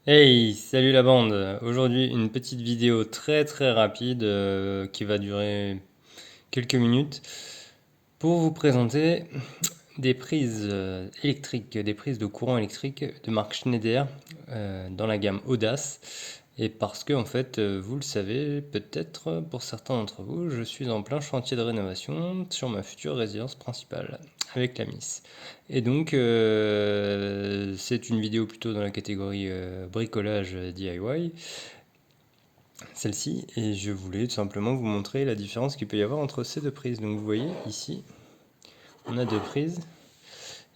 Hey, salut la bande! Aujourd'hui, une petite vidéo très rapide qui va durer quelques minutes pour vous présenter des prises électriques, des prises de courant électrique de marque Schneider dans la gamme Audace. Et parce que, en fait, vous le savez peut-être pour certains d'entre vous, je suis en plein chantier de rénovation sur ma future résidence principale avec la Miss. Et donc, c'est une vidéo plutôt dans la catégorie bricolage DIY, celle-ci, et je voulais tout simplement vous montrer la différence qu'il peut y avoir entre ces deux prises. Donc, vous voyez ici, on a deux prises,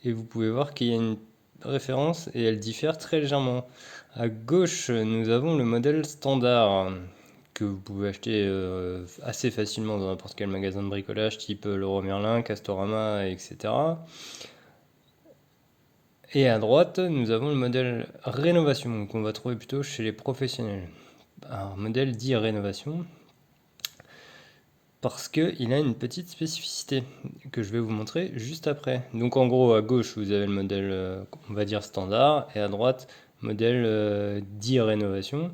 et vous pouvez voir qu'il y a une référence et elle diffère très légèrement. À gauche, nous avons le modèle standard que vous pouvez acheter assez facilement dans n'importe quel magasin de bricolage type Leroy Merlin, Castorama, etc. Et à droite, nous avons le modèle rénovation qu'on va trouver plutôt chez les professionnels. Un modèle dit rénovation parce qu'il a une petite spécificité que je vais vous montrer juste après. Donc en gros, à gauche, vous avez le modèle, on va dire standard, et à droite, modèle dit rénovation.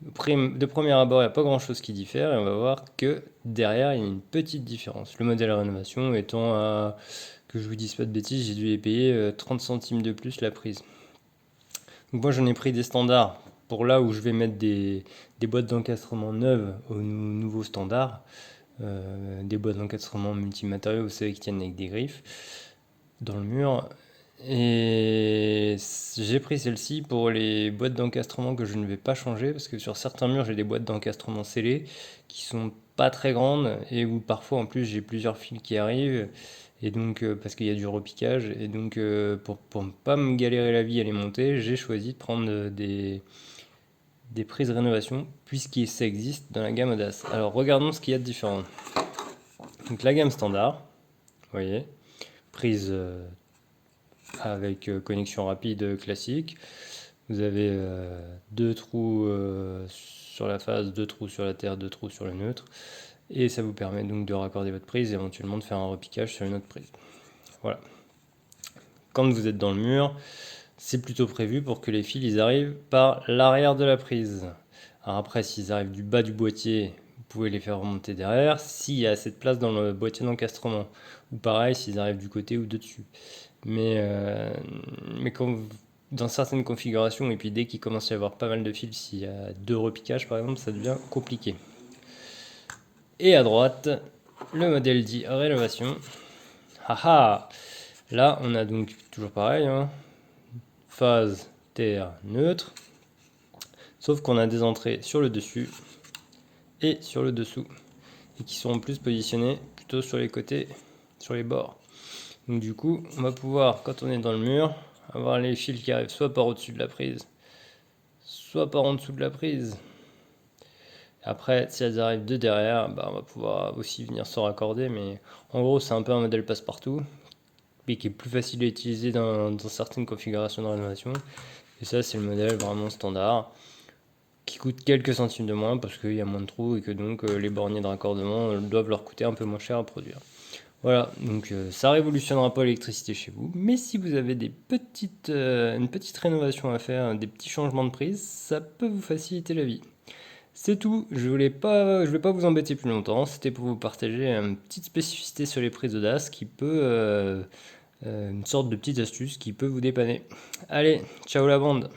De premier abord, il n'y a pas grand-chose qui diffère, et on va voir que derrière, il y a une petite différence. Le modèle rénovation étant à, que je vous dise pas de bêtises, j'ai dû les payer 30 centimes de plus la prise. Donc moi, j'en ai pris des standards pour là où je vais mettre des boîtes d'encastrement neuves aux nouveaux standards. Des boîtes d'encastrement multimatériaux, vous savez, qui tiennent avec des griffes dans le mur. Et j'ai pris celle-ci pour les boîtes d'encastrement que je ne vais pas changer parce que sur certains murs, j'ai des boîtes d'encastrement scellées qui sont pas très grandes et où parfois en plus j'ai plusieurs fils qui arrivent et donc parce qu'il y a du repiquage et donc pour ne pas me galérer la vie à les monter, j'ai choisi de prendre des prises rénovation puisque ça existe dans la gamme Audace. Alors regardons ce qu'il y a de différent. Donc la gamme standard, vous voyez, prise avec connexion rapide classique. Vous avez deux trous sur la face, deux trous sur la terre, deux trous sur le neutre. Et ça vous permet donc de raccorder votre prise et éventuellement de faire un repiquage sur une autre prise. Voilà. Quand vous êtes dans le mur, c'est plutôt prévu pour que les fils ils arrivent par l'arrière de la prise. Alors après, s'ils arrivent du bas du boîtier, vous pouvez les faire remonter derrière, s'il y a assez de place dans le boîtier d'encastrement. Ou pareil, s'ils arrivent du côté ou de dessus. Mais quand, dans certaines configurations, et puis dès qu'il commence à y avoir pas mal de fils, s'il y a deux repiquages par exemple, ça devient compliqué. Et à droite, le modèle dit rénovation. Haha. Là, on a donc toujours pareil, hein, phase, terre, neutre. Sauf qu'on a des entrées sur le dessus et sur le dessous. Et qui sont en plus positionnées plutôt sur les côtés, sur les bords. Donc du coup, on va pouvoir, quand on est dans le mur, avoir les fils qui arrivent soit par au-dessus de la prise, soit par en dessous de la prise. Après, si elles arrivent de derrière, bah, on va pouvoir aussi venir se raccorder, mais en gros, c'est un peu un modèle passe-partout, mais qui est plus facile à utiliser dans certaines configurations de rénovation. Et ça, c'est le modèle vraiment standard, qui coûte quelques centimes de moins parce qu'il y a moins de trous et que donc les borniers de raccordement doivent leur coûter un peu moins cher à produire. Voilà, donc ça révolutionnera pas l'électricité chez vous, mais si vous avez une petite rénovation à faire, des petits changements de prise, ça peut vous faciliter la vie. C'est tout, je vais pas vous embêter plus longtemps, c'était pour vous partager une petite spécificité sur les prises Audace qui peut, une sorte de petite astuce qui peut vous dépanner. Allez, ciao la bande!